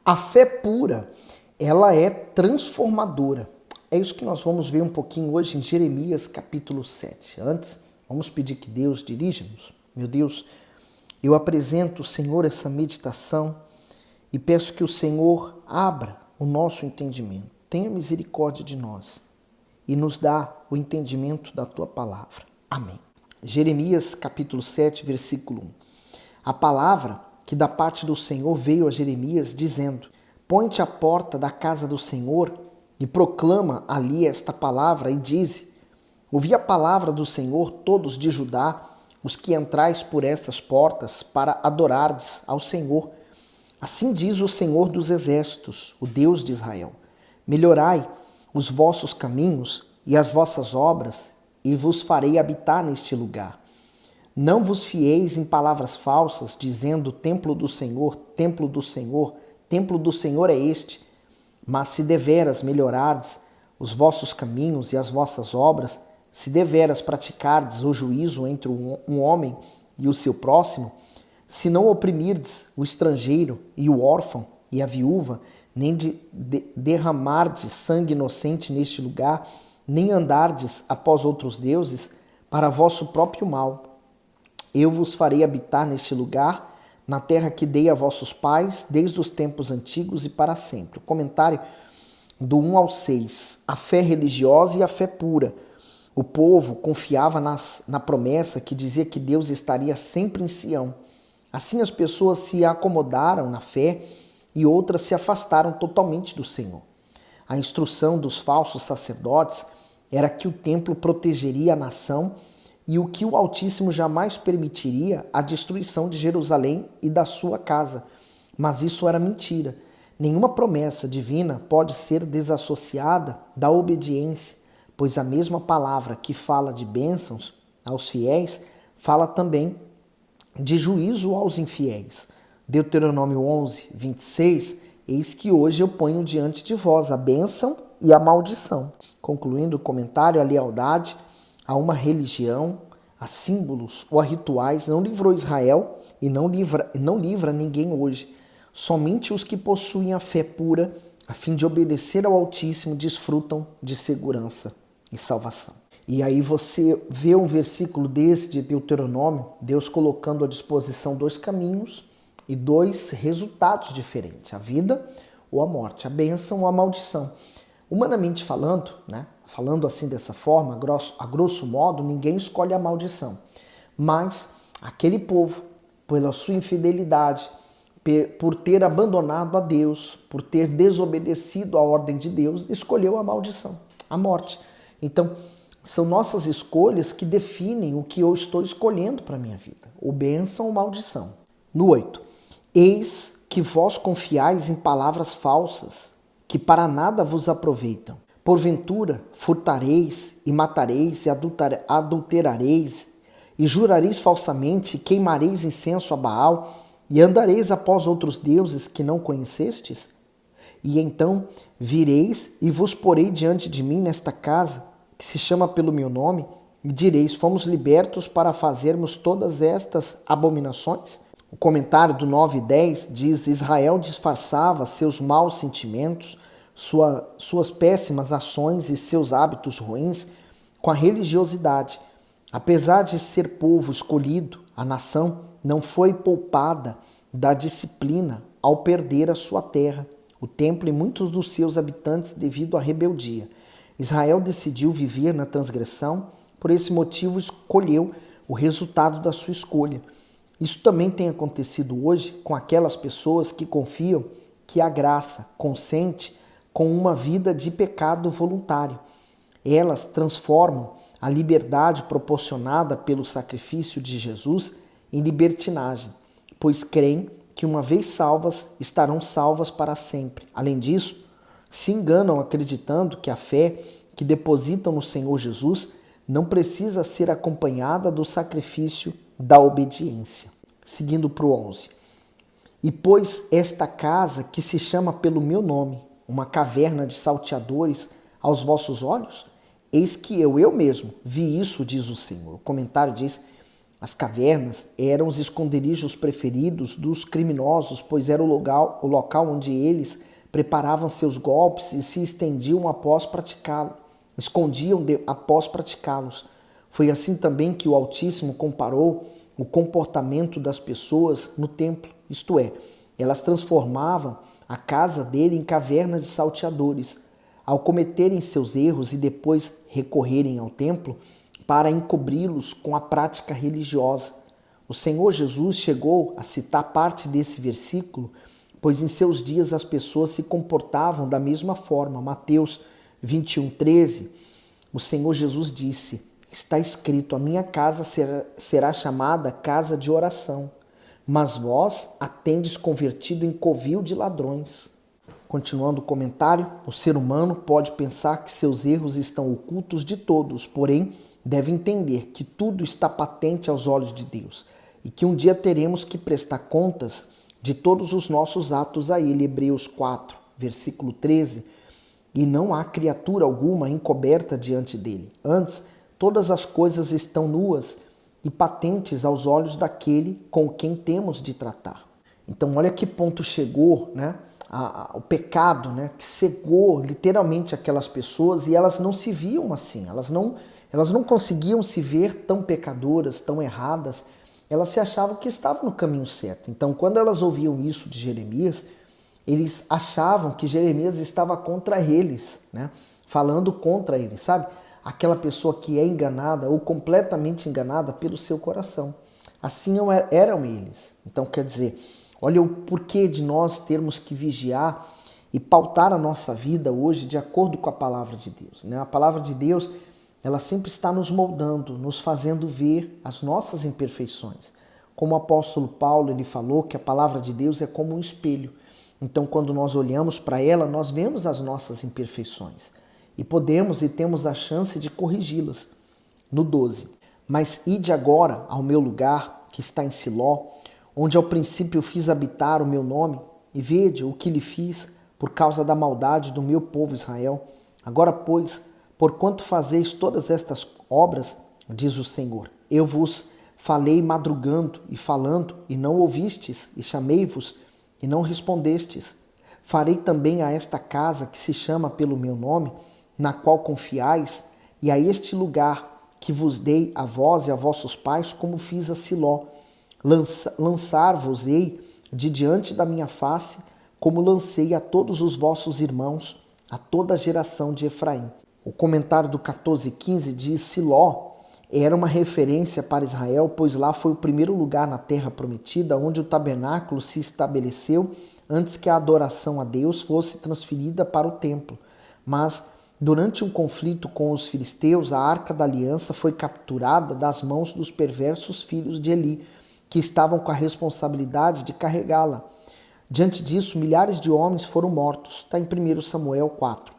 A fé pura, ela é transformadora. É isso que nós vamos ver um pouquinho hoje em Jeremias capítulo 7. Antes, vamos pedir que Deus dirija-nos. Meu Deus, eu apresento, Senhor, essa meditação e peço que o Senhor abra o nosso entendimento. Tenha misericórdia de nós e nos dá o entendimento da Tua palavra. Amém. Jeremias capítulo 7, versículo 1. A palavra que da parte do Senhor veio a Jeremias, dizendo: Põe-te à porta da casa do Senhor e proclama ali esta palavra e dize: Ouvi a palavra do Senhor, todos de Judá, os que entrais por essas portas para adorardes ao Senhor. Assim diz o Senhor dos Exércitos, o Deus de Israel: Melhorai os vossos caminhos e as vossas obras, e vos farei habitar neste lugar. Não vos fieis em palavras falsas, dizendo: templo do Senhor, templo do Senhor, templo do Senhor é este. Mas se deveras melhorardes os vossos caminhos e as vossas obras, se deveras praticardes o juízo entre um homem e o seu próximo, se não oprimirdes o estrangeiro e o órfão e a viúva, nem derramardes sangue inocente neste lugar, nem andardes após outros deuses para vosso próprio mal, eu vos farei habitar neste lugar, na terra que dei a vossos pais, desde os tempos antigos e para sempre. O comentário do 1 ao 6. A fé religiosa e a fé pura. O povo confiava na promessa que dizia que Deus estaria sempre em Sião. Assim as pessoas se acomodaram na fé e outras se afastaram totalmente do Senhor. A instrução dos falsos sacerdotes era que o templo protegeria a nação e o que o Altíssimo jamais permitiria a destruição de Jerusalém e da sua casa. Mas isso era mentira. Nenhuma promessa divina pode ser desassociada da obediência, pois a mesma palavra que fala de bênçãos aos fiéis, fala também de juízo aos infiéis. Deuteronômio 11, 26, eis que hoje eu ponho diante de vós a bênção e a maldição. Concluindo o comentário, a lealdade a uma religião, a símbolos ou a rituais não livrou Israel e não livra ninguém hoje. Somente os que possuem a fé pura, a fim de obedecer ao Altíssimo, desfrutam de segurança e salvação. E aí você vê um versículo desse de Deuteronômio, Deus colocando à disposição dois caminhos e dois resultados diferentes, a vida ou a morte, a bênção ou a maldição. Humanamente falando, falando assim dessa forma, a grosso modo, ninguém escolhe a maldição. Mas aquele povo, pela sua infidelidade, por ter abandonado a Deus, por ter desobedecido a ordem de Deus, escolheu a maldição, a morte. Então, são nossas escolhas que definem o que eu estou escolhendo para a minha vida, ou bênção ou maldição. No 8. Eis que vós confiais em palavras falsas, que para nada vos aproveitam. Porventura, furtareis e matareis e adulterareis, e jurareis falsamente, e queimareis incenso a Baal, e andareis após outros deuses que não conhecestes? E então vireis e vos porei diante de mim nesta casa, que se chama pelo meu nome, e direis: fomos libertos para fazermos todas estas abominações? O comentário do 9 e 10 diz: Israel disfarçava seus maus sentimentos, suas péssimas ações e seus hábitos ruins com a religiosidade. Apesar de ser povo escolhido, a nação não foi poupada da disciplina ao perder a sua terra, o templo e muitos dos seus habitantes devido à rebeldia. Israel decidiu viver na transgressão, por esse motivo escolheu o resultado da sua escolha. Isso também tem acontecido hoje com aquelas pessoas que confiam que a graça consente com uma vida de pecado voluntário. Elas transformam a liberdade proporcionada pelo sacrifício de Jesus em libertinagem, pois creem que uma vez salvas, estarão salvas para sempre. Além disso, se enganam acreditando que a fé que depositam no Senhor Jesus não precisa ser acompanhada do sacrifício da obediência. Seguindo para o 11. E pois esta casa que se chama pelo meu nome, uma caverna de salteadores aos vossos olhos? Eis que eu mesmo vi isso, diz o Senhor. O comentário diz: As cavernas eram os esconderijos preferidos dos criminosos, pois era o local onde eles preparavam seus golpes e se estendiam após praticá-los, após praticá-los. Foi assim também que o Altíssimo comparou o comportamento das pessoas no templo, isto é, elas transformavam a casa dele em caverna de salteadores. Ao cometerem seus erros e depois recorrerem ao templo para encobri-los com a prática religiosa. O Senhor Jesus chegou a citar parte desse versículo, pois em seus dias as pessoas se comportavam da mesma forma. Mateus 21:13, o Senhor Jesus disse: está escrito, a minha casa será chamada casa de oração, mas vós a tendes convertido em covil de ladrões. Continuando o comentário, o ser humano pode pensar que seus erros estão ocultos de todos, porém deve entender que tudo está patente aos olhos de Deus e que um dia teremos que prestar contas de todos os nossos atos a Ele. Hebreus 4, versículo 13. E não há criatura alguma encoberta diante dele. Antes, todas as coisas estão nuas e patentes aos olhos daquele com quem temos de tratar. Então, olha que ponto chegou, né? O pecado, né? Que cegou literalmente aquelas pessoas e elas não se viam assim. Elas não conseguiam se ver tão pecadoras, tão erradas. Elas se achavam que estavam no caminho certo. Então, quando elas ouviam isso de Jeremias, eles achavam que Jeremias estava contra eles, né? Falando contra eles, sabe? Aquela pessoa que é enganada ou completamente enganada pelo seu coração. Assim eram eles. Então, quer dizer, olha o porquê de nós termos que vigiar e pautar a nossa vida hoje de acordo com a palavra de Deus, né? A palavra de Deus, ela sempre está nos moldando, nos fazendo ver as nossas imperfeições. Como o apóstolo Paulo, ele falou que a palavra de Deus é como um espelho. Então, quando nós olhamos para ela, nós vemos as nossas imperfeições e podemos e temos a chance de corrigi-las. No 12. Mas ide agora ao meu lugar, que está em Siló, onde ao princípio fiz habitar o meu nome, e vede o que lhe fiz por causa da maldade do meu povo Israel. Agora, pois, porquanto fazeis todas estas obras, diz o Senhor, eu vos falei madrugando e falando, e não ouvistes, e chamei-vos, e não respondestes. Farei também a esta casa que se chama pelo meu nome, na qual confiais, e a este lugar que vos dei a vós e a vossos pais, como fiz a Siló. Lançar-vos-ei de diante da minha face, como lancei a todos os vossos irmãos, a toda a geração de Efraim. O comentário do 14:15 diz: Siló era uma referência para Israel, pois lá foi o primeiro lugar na terra prometida, onde o tabernáculo se estabeleceu antes que a adoração a Deus fosse transferida para o templo. Mas, durante um conflito com os filisteus, a Arca da Aliança foi capturada das mãos dos perversos filhos de Eli, que estavam com a responsabilidade de carregá-la. Diante disso, milhares de homens foram mortos. Está em 1 Samuel 4.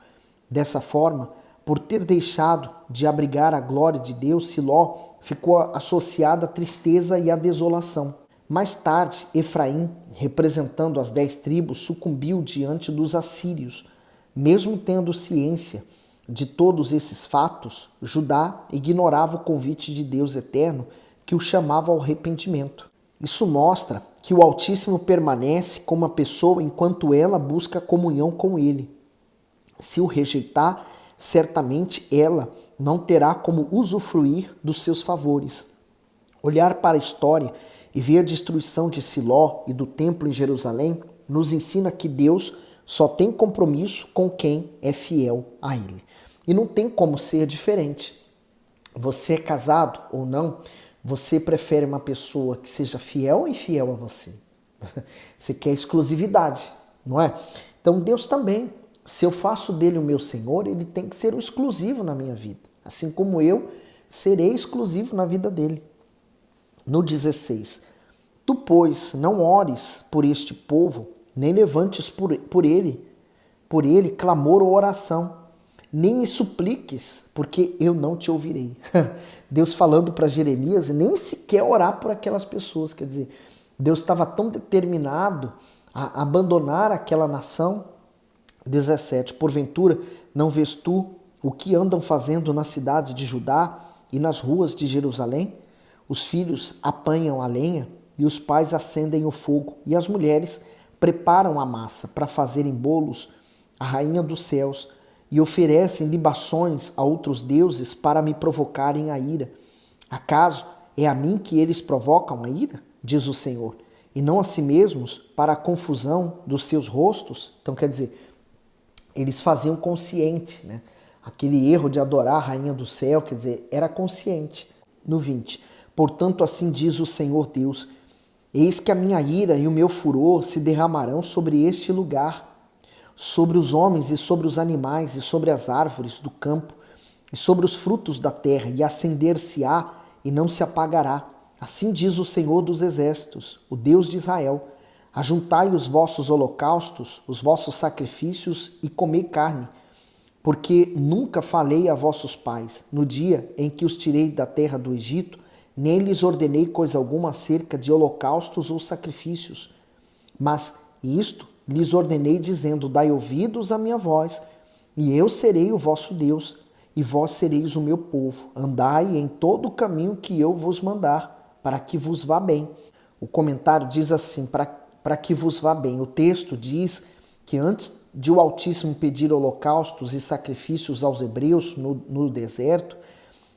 Dessa forma, por ter deixado de abrigar a glória de Deus, Siló ficou associada à tristeza e à desolação. Mais tarde, Efraim, representando as 10 tribos, sucumbiu diante dos assírios. Mesmo tendo ciência de todos esses fatos, Judá ignorava o convite de Deus eterno que o chamava ao arrependimento. Isso mostra que o Altíssimo permanece com uma pessoa enquanto ela busca comunhão com Ele. Se o rejeitar, certamente ela não terá como usufruir dos seus favores. Olhar para a história e ver a destruição de Siló e do templo em Jerusalém nos ensina que Deus só tem compromisso com quem é fiel a Ele. E não tem como ser diferente. Você é casado ou não, você prefere uma pessoa que seja fiel ou infiel a você? Você quer exclusividade, não é? Então Deus também. Se eu faço dele o meu Senhor, ele tem que ser o exclusivo na minha vida. Assim como eu serei exclusivo na vida dele. No 16. Tu, pois, não ores por este povo, nem levantes por ele clamor ou oração, nem me supliques, porque eu não te ouvirei. Deus falando para Jeremias, nem sequer orar por aquelas pessoas. Quer dizer, Deus estava tão determinado a abandonar aquela nação. 17. Porventura, não vês tu o que andam fazendo na cidade de Judá e nas ruas de Jerusalém? Os filhos apanham a lenha e os pais acendem o fogo, e as mulheres preparam a massa para fazerem bolos à rainha dos céus e oferecem libações a outros deuses para me provocarem a ira. Acaso é a mim que eles provocam a ira? Diz o Senhor, e não a si mesmos para a confusão dos seus rostos? Então quer dizer, eles faziam consciente, né? Aquele erro de adorar a rainha do céu, quer dizer, era consciente. No 20, portanto assim diz o Senhor Deus, eis que a minha ira e o meu furor se derramarão sobre este lugar, sobre os homens e sobre os animais e sobre as árvores do campo e sobre os frutos da terra, e acender-se-á e não se apagará. Assim diz o Senhor dos Exércitos, o Deus de Israel, ajuntai os vossos holocaustos, os vossos sacrifícios e comei carne, porque nunca falei a vossos pais, no dia em que os tirei da terra do Egito, nem lhes ordenei coisa alguma acerca de holocaustos ou sacrifícios. Mas isto lhes ordenei dizendo, dai ouvidos à minha voz, e eu serei o vosso Deus, e vós sereis o meu povo. Andai em todo o caminho que eu vos mandar, para que vos vá bem. O comentário diz assim, para que vos vá bem. O texto diz que antes de o Altíssimo pedir holocaustos e sacrifícios aos hebreus no deserto,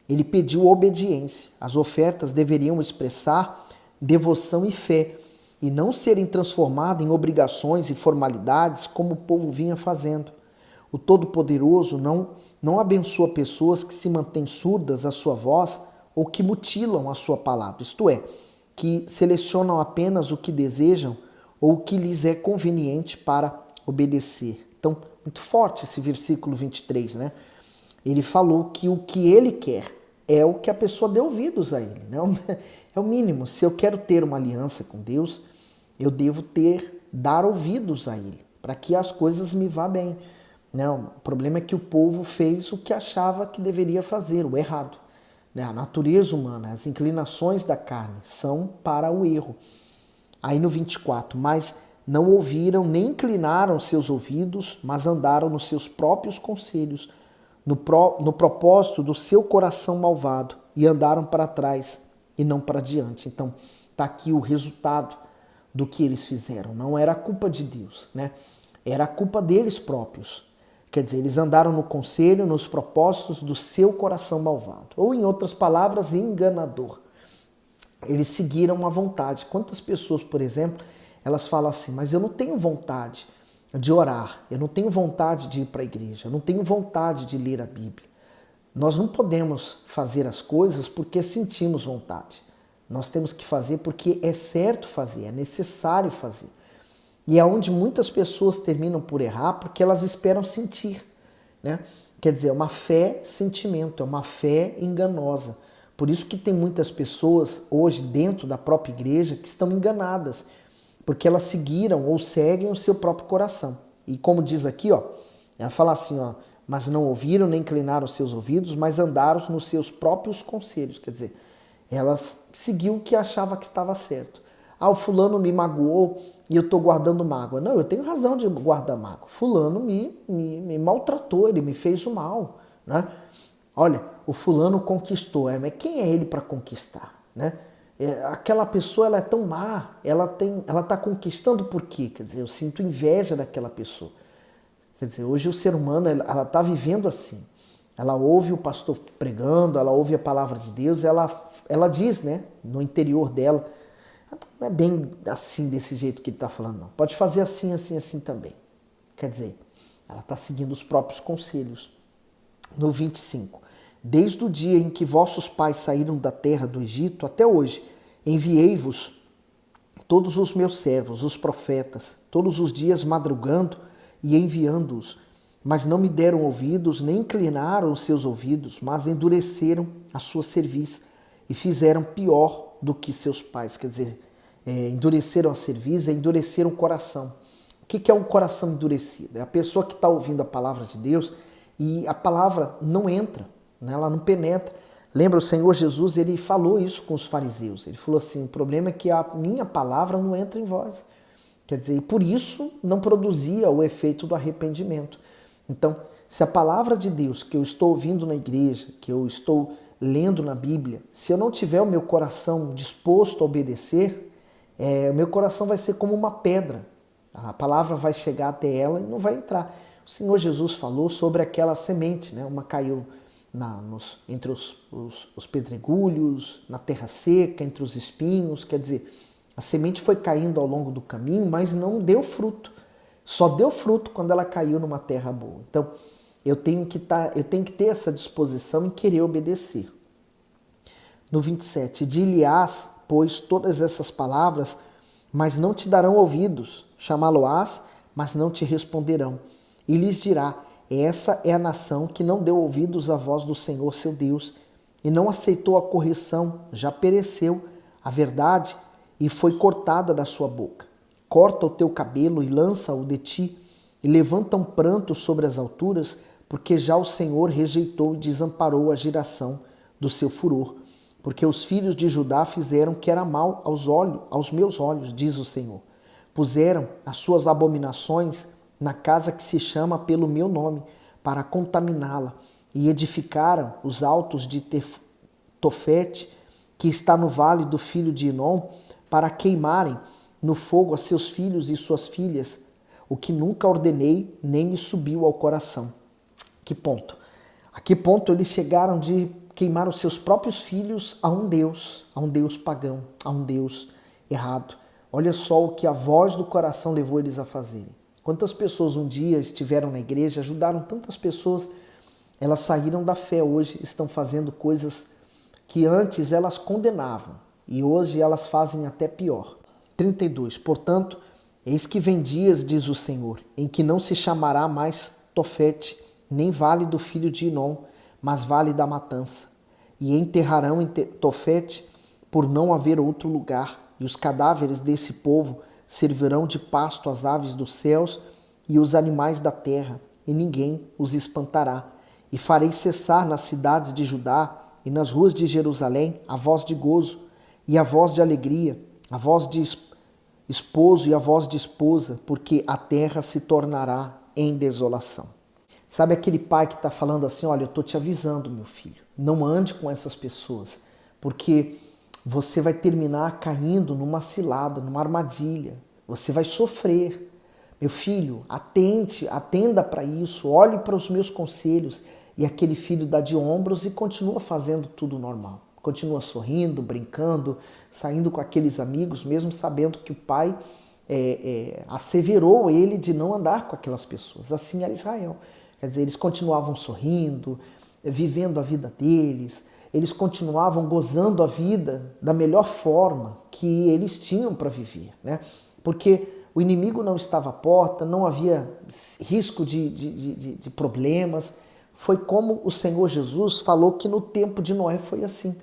ele pediu obediência. As ofertas deveriam expressar devoção e fé, e não serem transformadas em obrigações e formalidades como o povo vinha fazendo. O Todo-Poderoso não abençoa pessoas que se mantêm surdas à sua voz ou que mutilam a sua palavra, isto é, que selecionam apenas o que desejam ou o que lhes é conveniente para obedecer. Então, muito forte esse versículo 23, né? Ele falou que o que ele quer é o que a pessoa dê ouvidos a ele, né? É o mínimo. Se eu quero ter uma aliança com Deus, eu devo dar ouvidos a ele, para que as coisas me vá bem. Não, o problema é que o povo fez o que achava que deveria fazer, o errado. A natureza humana, as inclinações da carne são para o erro. Aí no 24, mas não ouviram nem inclinaram seus ouvidos, mas andaram nos seus próprios conselhos, no propósito do seu coração malvado, e andaram para trás e não para diante. Então está aqui o resultado do que eles fizeram. Não era a culpa de Deus, né? Era a culpa deles próprios. Quer dizer, eles andaram no conselho, nos propósitos do seu coração malvado. Ou, em outras palavras, enganador. Eles seguiram a vontade. Quantas pessoas, por exemplo, elas falam assim, mas eu não tenho vontade de orar, eu não tenho vontade de ir para a igreja, eu não tenho vontade de ler a Bíblia. Nós não podemos fazer as coisas porque sentimos vontade. Nós temos que fazer porque é certo fazer, é necessário fazer. E é onde muitas pessoas terminam por errar porque elas esperam sentir, né? Quer dizer, é uma fé sentimento, é uma fé enganosa. Por isso que tem muitas pessoas hoje dentro da própria igreja que estão enganadas, porque elas seguiram ou seguem o seu próprio coração. E como diz aqui, ó, ela fala assim, ó, mas não ouviram nem inclinaram seus ouvidos, mas andaram nos seus próprios conselhos. Quer dizer, elas seguiu o que achava que estava certo. Ah, o fulano me magoou e eu estou guardando mágoa. Não, eu tenho razão de guardar mágoa. Fulano me maltratou, ele me fez o mal, né? Olha, o fulano conquistou, mas quem é ele para conquistar, né? Aquela pessoa, ela é tão má, ela está conquistando por quê? Quer dizer, eu sinto inveja daquela pessoa. Quer dizer, hoje o ser humano, ela está vivendo assim. Ela ouve o pastor pregando, ela ouve a palavra de Deus, ela diz, né, no interior dela, não é bem assim, desse jeito que ele está falando, não. Pode fazer assim, assim, assim também. Quer dizer, ela está seguindo os próprios conselhos. No 25, desde o dia em que vossos pais saíram da terra do Egito até hoje, enviei-vos todos os meus servos, os profetas, todos os dias madrugando e enviando-os, mas não me deram ouvidos, nem inclinaram os seus ouvidos, mas endureceram a sua cerviz e fizeram pior do que seus pais. Quer dizer, endureceram a cerviz e endureceram o coração. O que é um coração endurecido? É a pessoa que está ouvindo a palavra de Deus e a palavra não entra, né? Ela não penetra. Lembra, o Senhor Jesus, ele falou isso com os fariseus. Ele falou assim, o problema é que a minha palavra não entra em vós. Quer dizer, e por isso não produzia o efeito do arrependimento. Então, se a palavra de Deus que eu estou ouvindo na igreja, que eu estou lendo na Bíblia, se eu não tiver o meu coração disposto a obedecer, o meu coração vai ser como uma pedra. A palavra vai chegar até ela e não vai entrar. O Senhor Jesus falou sobre aquela semente, né? Uma caiu entre os pedregulhos, na terra seca, entre os espinhos. Quer dizer, a semente foi caindo ao longo do caminho, mas não deu fruto. Só deu fruto quando ela caiu numa terra boa. Então, eu tenho que ter essa disposição em querer obedecer. No 27, dir-lhe-ás, pois, todas essas palavras, mas não te darão ouvidos. Chamá-lo-ás, mas não te responderão. E lhes dirá, essa é a nação que não deu ouvidos à voz do Senhor seu Deus, e não aceitou a correção, já pereceu a verdade e foi cortada da sua boca. Corta o teu cabelo e lança-o de ti, e levanta um pranto sobre as alturas, porque já o Senhor rejeitou e desamparou a geração do seu furor. Porque os filhos de Judá fizeram que era mal aos meus olhos, diz o Senhor. Puseram as suas abominações na casa que se chama pelo meu nome, para contaminá-la, e edificaram os altos de Tofete, que está no vale do filho de Inom, para queimarem no fogo a seus filhos e suas filhas, o que nunca ordenei, nem me subiu ao coração. Que ponto? A que ponto eles chegaram de queimar os seus próprios filhos a um Deus pagão, a um Deus errado. Olha só o que a voz do coração levou eles a fazerem. Quantas pessoas um dia estiveram na igreja, ajudaram tantas pessoas, elas saíram da fé hoje, estão fazendo coisas que antes elas condenavam e hoje elas fazem até pior. 32. Portanto, eis que vem dias, diz o Senhor, em que não se chamará mais Tofete, nem vale do filho de Inom, mas vale da matança. E enterrarão em Tofete por não haver outro lugar, e os cadáveres desse povo servirão de pasto às aves dos céus e os animais da terra, e ninguém os espantará. E farei cessar nas cidades de Judá e nas ruas de Jerusalém a voz de gozo e a voz de alegria, a voz de esposo e a voz de esposa, porque a terra se tornará em desolação. Sabe aquele pai que está falando assim, olha, eu estou te avisando, meu filho, não ande com essas pessoas, porque você vai terminar caindo numa cilada, numa armadilha. Você vai sofrer. Meu filho, atenda para isso, olhe para os meus conselhos. E aquele filho dá de ombros e continua fazendo tudo normal. Continua sorrindo, brincando, saindo com aqueles amigos, mesmo sabendo que o pai asseverou ele de não andar com aquelas pessoas. Assim era Israel. Quer dizer, eles continuavam sorrindo, vivendo a vida deles, eles continuavam gozando a vida da melhor forma que eles tinham para viver, né? Porque o inimigo não estava à porta, não havia risco de problemas. Foi como o Senhor Jesus falou que no tempo de Noé foi assim,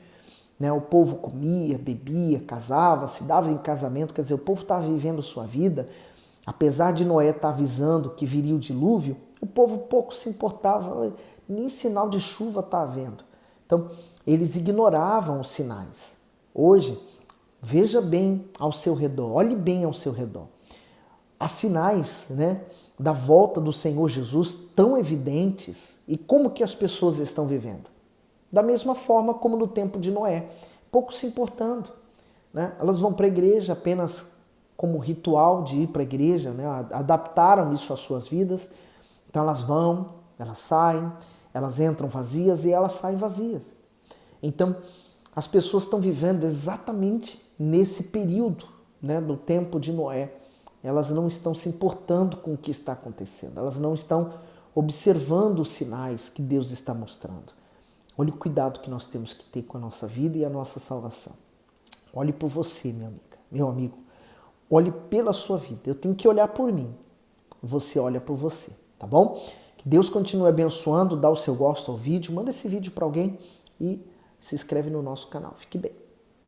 né? O povo comia, bebia, casava, se dava em casamento, quer dizer, o povo estava vivendo sua vida. Apesar de Noé estar avisando que viria o dilúvio, o povo pouco se importava, nem sinal de chuva está havendo. Então, eles ignoravam os sinais. Hoje, veja bem ao seu redor, olhe bem ao seu redor. Há sinais, né, da volta do Senhor Jesus tão evidentes. E como que as pessoas estão vivendo? Da mesma forma como no tempo de Noé, pouco se importando, né? Elas vão para a igreja apenas como ritual de ir para a igreja, né? Adaptaram isso às suas vidas. Então elas vão, elas saem, elas entram vazias e elas saem vazias. Então, as pessoas estão vivendo exatamente nesse período, né, do tempo de Noé. Elas não estão se importando com o que está acontecendo. Elas não estão observando os sinais que Deus está mostrando. Olhe o cuidado que nós temos que ter com a nossa vida e a nossa salvação. Olhe por você, minha amiga, meu amigo. Olhe pela sua vida. Eu tenho que olhar por mim. Você olha por você, tá bom? Que Deus continue abençoando. Dá o seu gosto ao vídeo. Manda esse vídeo para alguém e se inscreve no nosso canal. Fique bem.